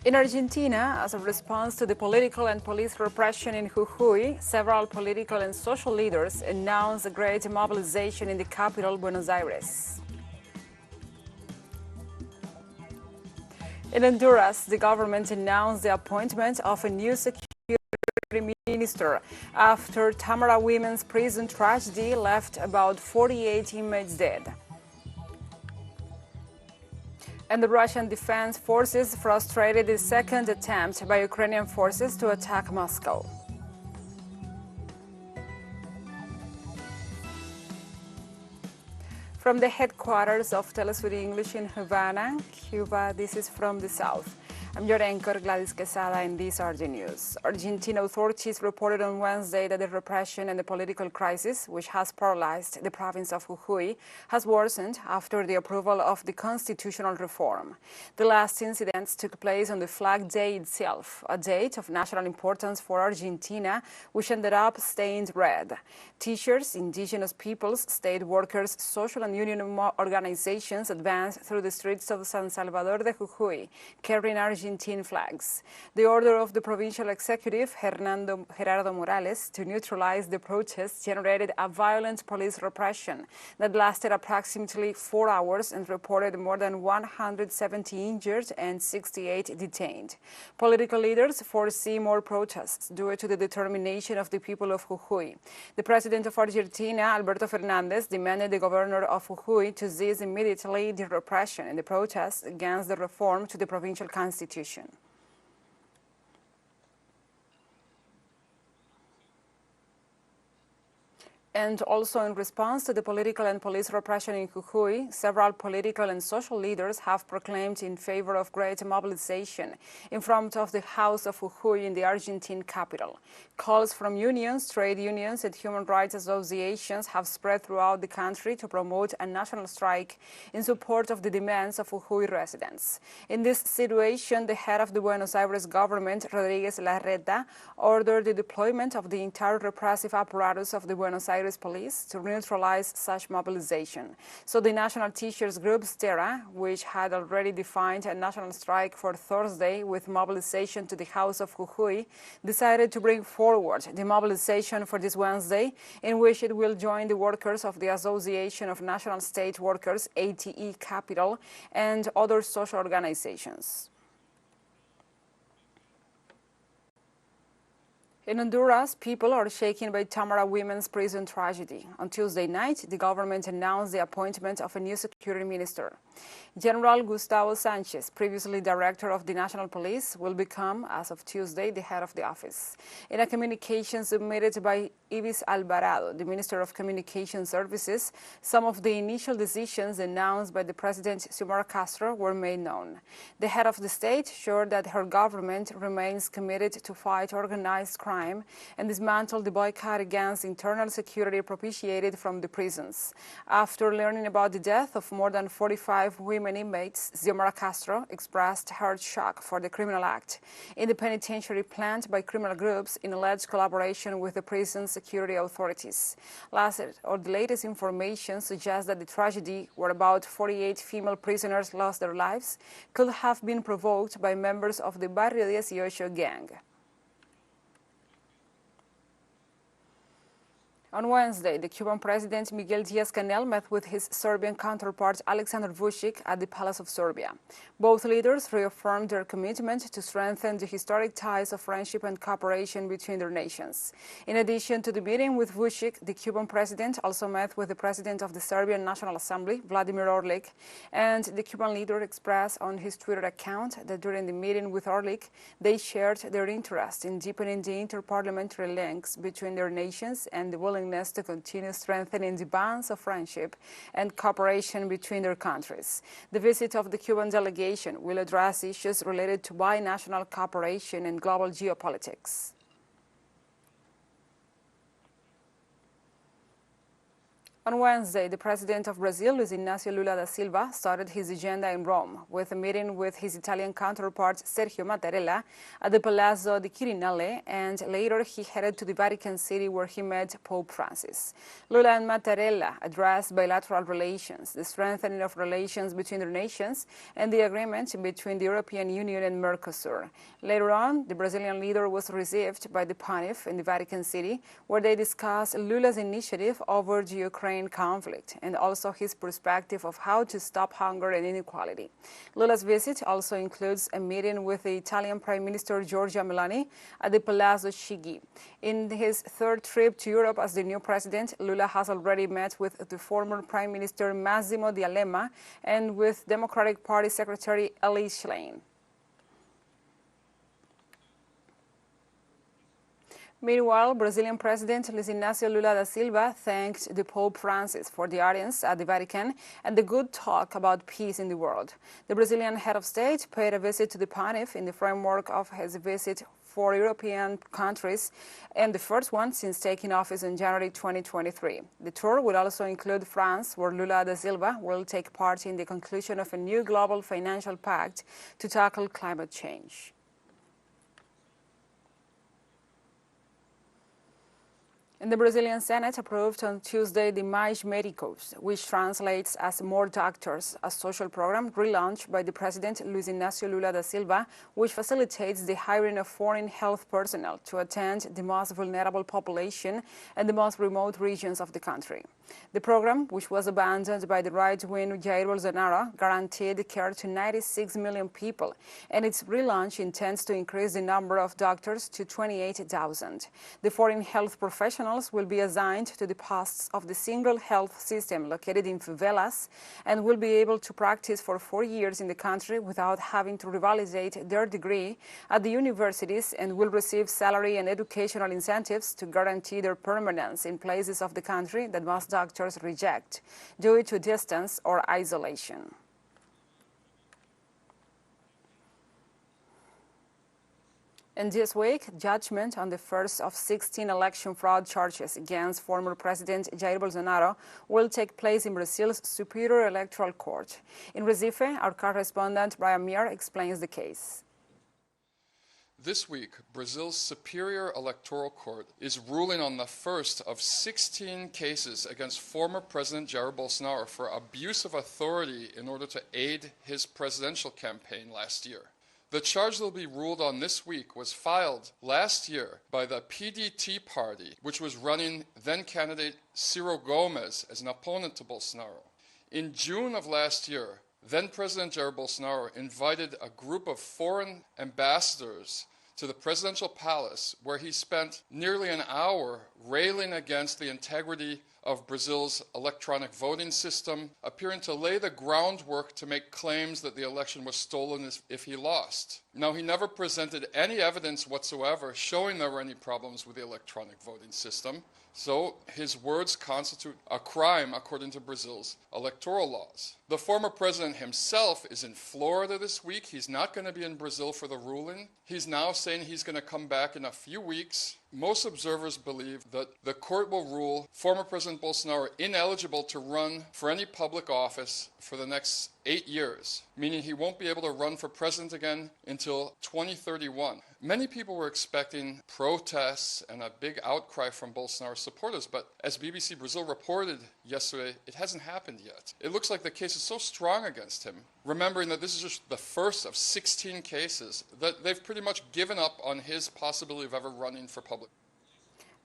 In Argentina, as a response to the political and police repression in Jujuy, several political and social leaders announced a great mobilization in the capital, Buenos Aires. In Honduras, the government announced the appointment of a new security minister after Tamara women's prison tragedy left about 48 inmates dead. And the Russian Defense Forces frustrated the second attempt by Ukrainian forces to attack Moscow. From the headquarters of TeleSUR English in Havana, Cuba, this is From the South. I'm your anchor, Gladys Quesada, and these are the news. Argentine authorities reported on Wednesday that the repression and the political crisis, which has paralyzed the province of Jujuy, has worsened after the approval of the constitutional reform. The last incidents took place on the Flag Day itself, a date of national importance for Argentina, which ended up stained red. Teachers, indigenous peoples, state workers, social and union organizations advanced through the streets of San Salvador de Jujuy, carrying Argentine flags. The order of the provincial executive, Gerardo Morales, to neutralize the protests generated a violent police repression that lasted approximately 4 hours and reported more than 170 injured and 68 detained. Political leaders foresee more protests due to the determination of the people of Jujuy. The president of Argentina, Alberto Fernandez, demanded the governor of Jujuy to cease immediately the repression and the protests against the reform to the provincial constitution. And also in response to the political and police repression in Jujuy, several political and social leaders have proclaimed in favor of great mobilization in front of the House of Jujuy in the Argentine capital. Calls from unions, trade unions, and human rights associations have spread throughout the country to promote a national strike in support of the demands of Jujuy residents. In this situation, the head of the Buenos Aires government, Rodríguez Larreta, ordered the deployment of the entire repressive apparatus of the Buenos Aires police to neutralize such mobilization. So the national teachers group STERA, which had already defined a national strike for Thursday with mobilization to the House of Jujuy, decided to bring forward the mobilization for this Wednesday, in which it will join the workers of the Association of National State Workers, ATE Capital, and other social organizations. In Honduras, people are shaken by Tamara women's prison tragedy. On Tuesday night, the government announced the appointment of a new security minister. General Gustavo Sanchez, previously director of the National Police, will become, as of Tuesday, the head of the office. In a communication submitted by Ibis Alvarado, the Minister of Communication Services, some of the initial decisions announced by the President Xiomara Castro were made known. The head of the state assured that her government remains committed to fight organized crime and dismantle the boycott against internal security propitiated from the prisons. After learning about the death of more than 45 women inmates, Xiomara Castro expressed her shock for the criminal act in the penitentiary planned by criminal groups in alleged collaboration with the prison security authorities. The latest information suggests that the tragedy, where about 48 female prisoners lost their lives, could have been provoked by members of the Barrio 18 gang. On Wednesday, the Cuban President Miguel Díaz-Canel met with his Serbian counterpart Aleksandar Vučić at the Palace of Serbia. Both leaders reaffirmed their commitment to strengthen the historic ties of friendship and cooperation between their nations. In addition to the meeting with Vučić, the Cuban president also met with the president of the Serbian National Assembly, Vladimir Orlic, and the Cuban leader expressed on his Twitter account that during the meeting with Orlic, they shared their interest in deepening the interparliamentary links between their nations and the willingness to continue strengthening the bonds of friendship and cooperation between their countries. The visit of the Cuban delegation will address issues related to binational cooperation and global geopolitics. On Wednesday, the president of Brazil, Luiz Inácio Lula da Silva, started his agenda in Rome with a meeting with his Italian counterpart Sergio Mattarella at the Palazzo di Quirinale, and later he headed to the Vatican City where he met Pope Francis. Lula and Mattarella addressed bilateral relations, the strengthening of relations between their nations, and the agreement between the European Union and Mercosur. Later on, the Brazilian leader was received by the Pontiff in the Vatican City, where they discussed Lula's initiative over the Ukraine conflict and also his perspective of how to stop hunger and inequality. Lula's visit also includes a meeting with the Italian Prime Minister Giorgia Meloni at the Palazzo Chigi. In his third trip to Europe as the new president, Lula has already met with the former Prime Minister Massimo D'Alema and with Democratic Party Secretary Eli Schlein. Meanwhile, Brazilian President Luiz Inácio Lula da Silva thanked the Pope Francis for the audience at the Vatican and the good talk about peace in the world. The Brazilian head of state paid a visit to the Pontiff in the framework of his visit for European countries, and the first one since taking office in January 2023. The tour will also include France, where Lula da Silva will take part in the conclusion of a new global financial pact to tackle climate change. And the Brazilian Senate approved on Tuesday the Mais Médicos, which translates as More Doctors, a social program relaunched by the President Luiz Inácio Lula da Silva, which facilitates the hiring of foreign health personnel to attend the most vulnerable population and the most remote regions of the country. The program, which was abandoned by the right-wing Jair Bolsonaro, guaranteed care to 96 million people, and its relaunch intends to increase the number of doctors to 28,000. The foreign health professionals will be assigned to the posts of the single health system located in favelas and will be able to practice for 4 years in the country without having to revalidate their degree at the universities, and will receive salary and educational incentives to guarantee their permanence in places of the country that most doctors reject due to distance or isolation. And this week, judgment on the first of 16 election fraud charges against former President Jair Bolsonaro will take place in Brazil's Superior Electoral Court. In Recife, our correspondent Brian Muir explains the case. This week, Brazil's Superior Electoral Court is ruling on the first of 16 cases against former President Jair Bolsonaro for abuse of authority in order to aid his presidential campaign last year. The charge that will be ruled on this week was filed last year by the PDT party, which was running then-candidate Ciro Gomes as an opponent to Bolsonaro. In June of last year, then-President Jair Bolsonaro invited a group of foreign ambassadors to the presidential palace, where he spent nearly an hour railing against the integrity of Brazil's electronic voting system, appearing to lay the groundwork to make claims that the election was stolen if he lost. Now, he never presented any evidence whatsoever showing there were any problems with the electronic voting system, so his words constitute a crime according to Brazil's electoral laws. The former president himself is in Florida this week. He's not going to be in Brazil for the ruling. He's now saying he's going to come back in a few weeks. Most observers believe that the court will rule former President Bolsonaro ineligible to run for any public office for the next 8 years, meaning he won't be able to run for president again until 2031. Many people were expecting protests and a big outcry from Bolsonaro supporters, but as BBC Brazil reported yesterday, it hasn't happened yet. It looks like the case is so strong against him, remembering that this is just the first of 16 cases, that they've pretty much given up on his possibility of ever running for public.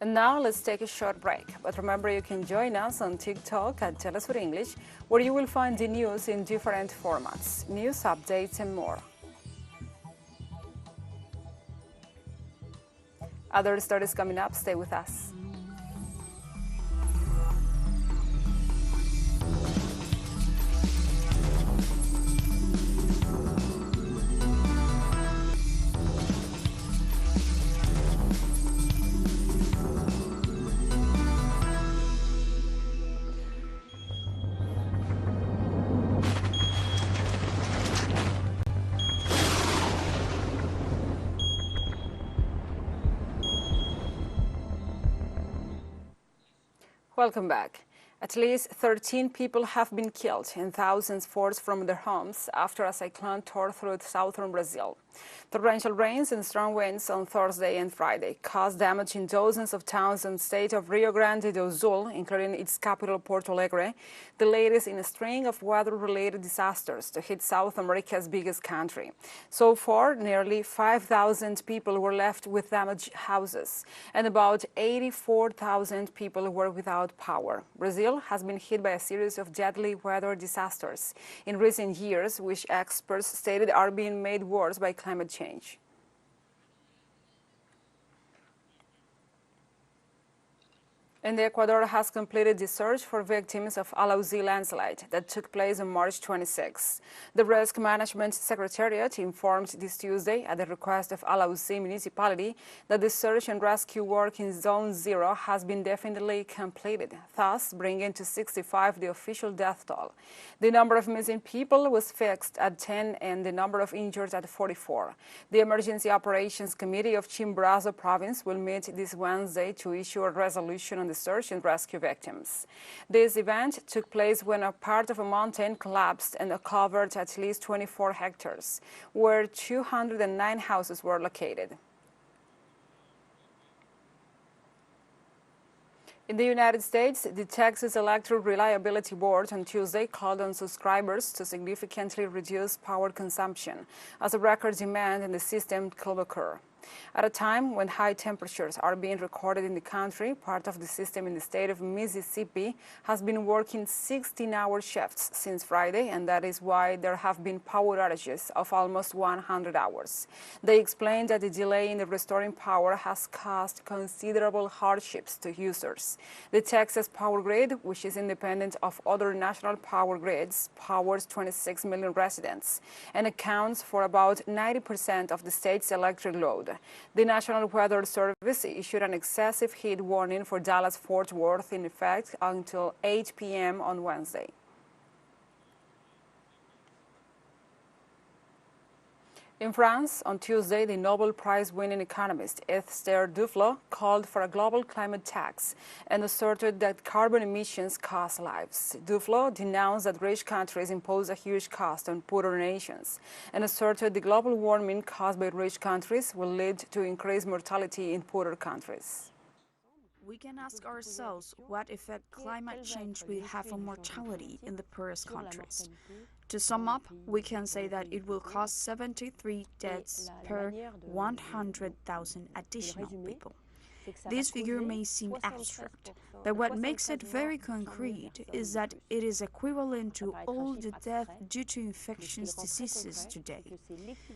And now let's take a short break. But remember, you can join us on TikTok at TeleSUR English, where you will find the news in different formats, news updates and more. Other stories coming up. Stay with us. Welcome back. At least 13 people have been killed and thousands forced from their homes after a cyclone tore through southern Brazil. Torrential rains and strong winds on Thursday and Friday caused damage in dozens of towns in the state of Rio Grande do Sul, including its capital Porto Alegre, the latest in a string of weather-related disasters to hit South America's biggest country. So far, nearly 5,000 people were left with damaged houses, and about 84,000 people were without power. Brazil has been hit by a series of deadly weather disasters in recent years, which experts stated are being made worse by climate change. And Ecuador has completed the search for victims of Alausí landslide that took place on March 26. The Risk Management Secretariat informed this Tuesday, at the request of Alausí municipality, that the search and rescue work in Zone 0 has been definitely completed, thus bringing to 65 the official death toll. The number of missing people was fixed at 10 and the number of injured at 44. The Emergency Operations Committee of Chimborazo province will meet this Wednesday to issue a resolution on the search and rescue victims. This event took place when a part of a mountain collapsed and covered at least 24 hectares, where 209 houses were located. In the United States, the Texas Electric Reliability Board on Tuesday called on subscribers to significantly reduce power consumption as a record demand in the system could occur. At a time when high temperatures are being recorded in the country, part of the system in the state of Mississippi has been working 16-hour shifts since Friday, and that is why there have been power outages of almost 100 hours. They explained that the delay in the restoring power has caused considerable hardships to users. The Texas power grid, which is independent of other national power grids, powers 26 million residents and accounts for about 90% of the state's electric load. The National Weather Service issued an excessive heat warning for Dallas-Fort Worth in effect until 8 p.m. on Wednesday. In France, on Tuesday, the Nobel Prize-winning economist Esther Duflo called for a global climate tax and asserted that carbon emissions cost lives. Duflo denounced that rich countries impose a huge cost on poorer nations and asserted the global warming caused by rich countries will lead to increased mortality in poorer countries. We can ask ourselves what effect climate change will have on mortality in the poorest countries. To sum up, we can say that it will cause 73 deaths per 100,000 additional people. This figure may seem abstract, but what makes it very concrete is that it is equivalent to all the deaths due to infectious diseases today.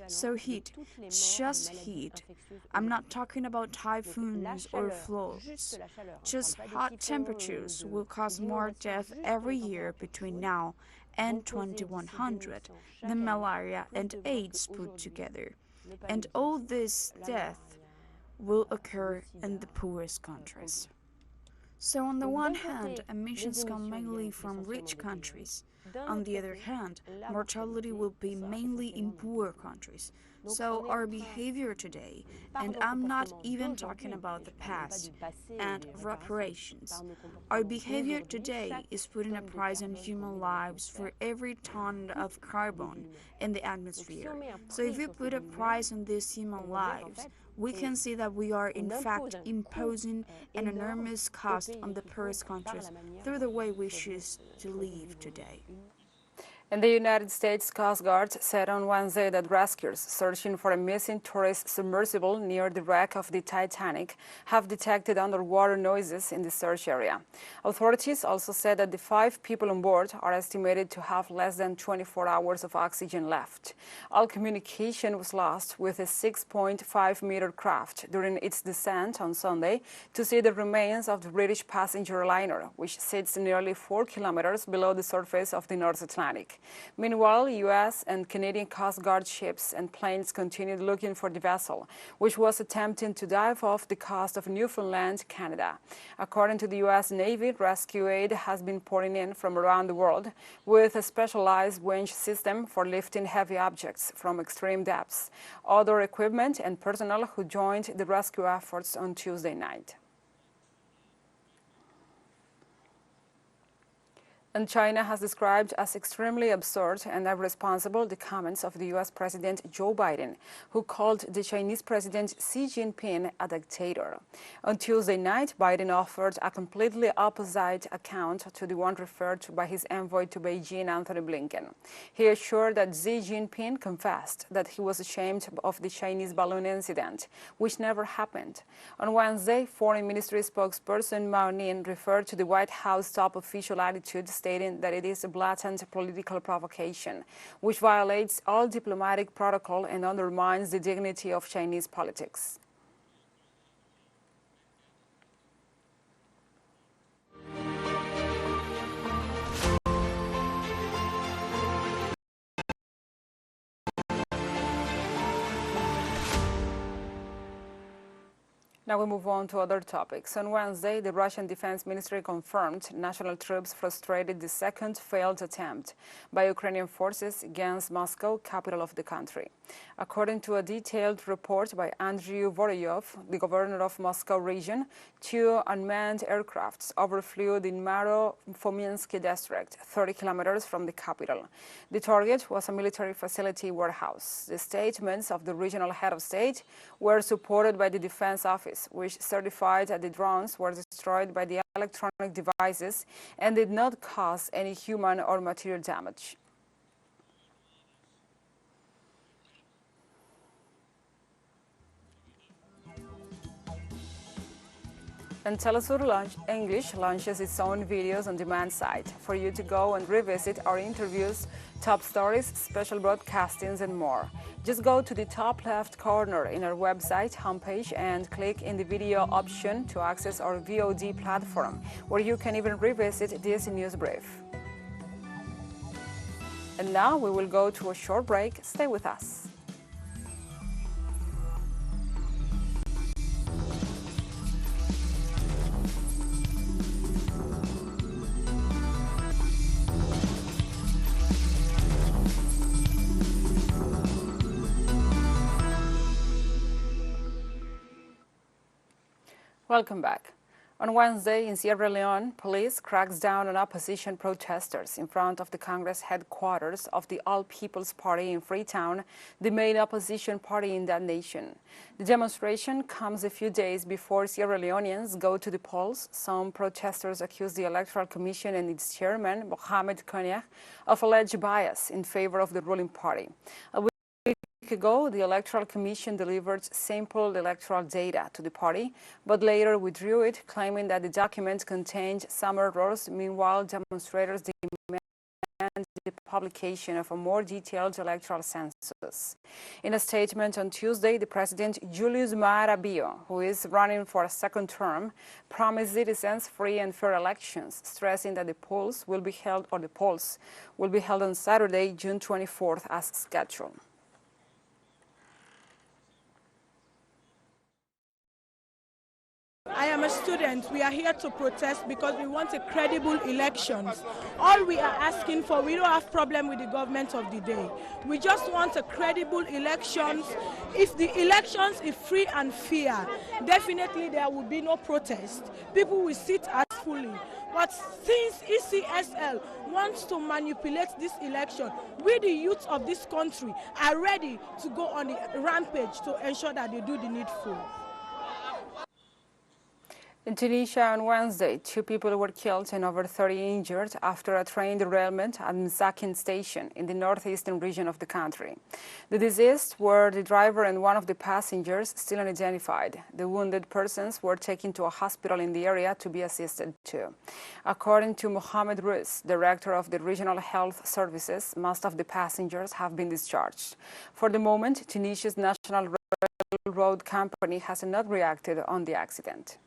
So heat, just heat. I'm not talking about typhoons or floods. Just hot temperatures will cause more death every year between now and 2100 than malaria and AIDS put together. And all this death will occur in the poorest countries. So on the one hand, emissions come mainly from rich countries. On the other hand, mortality will be mainly in poor countries. So our behavior today, and I'm not even talking about the past and reparations, our behavior today is putting a price on human lives for every ton of carbon in the atmosphere. So if we put a price on these human lives, we can see that we are in fact imposing an enormous cost on the poorest countries through the way we choose to live today. And the United States Coast Guard said on Wednesday that rescuers searching for a missing tourist submersible near the wreck of the Titanic have detected underwater noises in the search area. Authorities also said that the 5 people on board are estimated to have less than 24 hours of oxygen left. All communication was lost with a 6.5-meter craft during its descent on Sunday to see the remains of the British passenger liner, which sits nearly 4 kilometers below the surface of the North Atlantic. Meanwhile, U.S. and Canadian Coast Guard ships and planes continued looking for the vessel, which was attempting to dive off the coast of Newfoundland, Canada. According to the U.S. Navy, rescue aid has been pouring in from around the world with a specialized winch system for lifting heavy objects from extreme depths, other equipment and personnel who joined the rescue efforts on Tuesday night. And China has described as extremely absurd and irresponsible the comments of the U.S. President Joe Biden, who called the Chinese President Xi Jinping a dictator. On Tuesday night, Biden offered a completely opposite account to the one referred to by his envoy to Beijing, Anthony Blinken. He assured that Xi Jinping confessed that he was ashamed of the Chinese balloon incident, which never happened. On Wednesday, Foreign Ministry spokesperson Mao Ning referred to the White House top official attitude, stating that it is a blatant political provocation, which violates all diplomatic protocol and undermines the dignity of Chinese politics. Now we move on to other topics. On Wednesday, the Russian Defense Ministry confirmed national troops frustrated the second failed attempt by Ukrainian forces against Moscow, capital of the country. According to a detailed report by Andriy Voroyov, the governor of Moscow region, 2 unmanned aircrafts overflew the Maro-Fominsky district, 30 kilometers from the capital. The target was a military facility warehouse. The statements of the regional head of state were supported by the Defense Office, which certified that the drones were destroyed by the electronic devices and did not cause any human or material damage. And TeleSUR English launches its own videos on demand site for you to go and revisit our interviews, top stories, special broadcastings, and more. Just go to the top left corner in our website homepage and click in the video option to access our VOD platform, where you can even revisit this news brief. And now we will go to a short break. Stay with us. Welcome back. On Wednesday in Sierra Leone, police cracks down on opposition protesters in front of the Congress headquarters of the All People's Party in Freetown, the main opposition party in that nation. The demonstration comes a few days before Sierra Leoneans go to the polls. Some protesters accuse the Electoral Commission and its chairman, Mohamed Konek, of alleged bias in favor of the ruling party. A week ago, the Electoral Commission delivered sample electoral data to the party, but later withdrew it, claiming that the document contained some errors. Meanwhile, demonstrators demand the publication of a more detailed electoral census. In a statement on Tuesday, the President Julius Maada Bio, who is running for a second term, promised citizens free and fair elections, stressing that the polls will be held on Saturday, June 24th as scheduled. I am a student. We are here to protest because we want a credible elections. All we are asking for, we don't have problem with the government of the day. We just want a credible elections. If the elections is free and fair, definitely there will be no protest. People will sit as fully. But since ECSL wants to manipulate this election, we the youth of this country are ready to go on the rampage to ensure that they do the needful. In Tunisia on Wednesday, 2 people were killed and over 30 injured after a train derailment at Msakin station in the northeastern region of the country. The deceased were the driver and one of the passengers, still unidentified. The wounded persons were taken to a hospital in the area to be assisted too. According to Mohamed Rous, director of the Regional Health Services, most of the passengers have been discharged. For the moment, Tunisia's National Railroad Company has not reacted on the accident.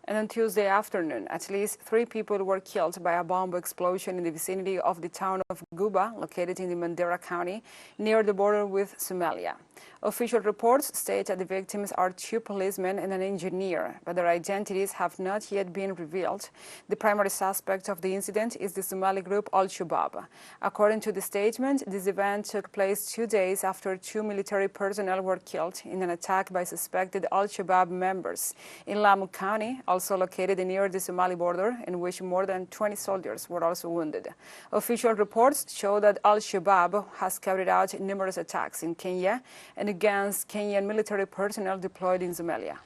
And on Tuesday afternoon, at least 3 people were killed by a bomb explosion in the vicinity of the town of Guba, located in the Mandera County, near the border with Somalia. Official reports state that the victims are 2 policemen and an engineer, but their identities have not yet been revealed. The primary suspect of the incident is the Somali group Al-Shabaab. According to the statement, this event took place 2 days after 2 military personnel were killed in an attack by suspected Al-Shabaab members in Lamu County, also located near the Somali border, in which more than 20 soldiers were also wounded. Official reports show that Al-Shabaab has carried out numerous attacks in Kenya and against Kenyan military personnel deployed in Somalia.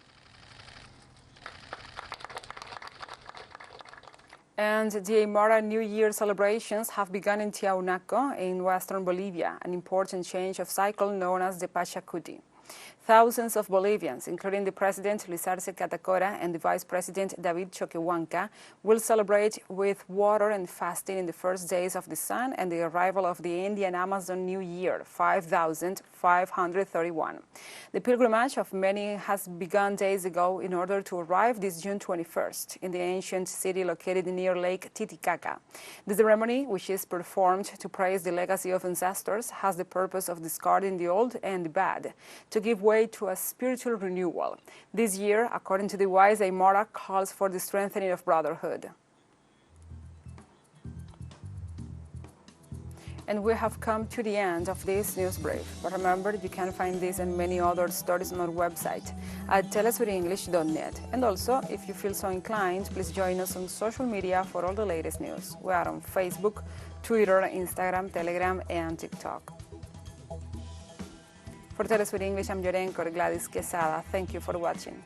And the Aymara New Year celebrations have begun in Tiahuanaco in western Bolivia, an important change of cycle known as the Pachacuti. Thousands of Bolivians, including the President Luis Arce Catacora and the Vice President David Choquehuanca, will celebrate with water and fasting in the first days of the sun and the arrival of the Indian Amazon New Year, 5,531. The pilgrimage of many has begun days ago in order to arrive this June 21st in the ancient city located near Lake Titicaca. The ceremony, which is performed to praise the legacy of ancestors, has the purpose of discarding the old and the bad, to give way to a spiritual renewal. This year, according to the wise Aymara, calls for the strengthening of brotherhood. And we have come to the end of this news brief. But remember, you can find this and many other stories on our website at telesurenglish.net. And also, if you feel so inclined, please join us on social media for all the latest news. We are on Facebook, Twitter, Instagram, Telegram, and TikTok. For TeleSUR English, I'm your anchor, Gladys Quesada. Thank you for watching.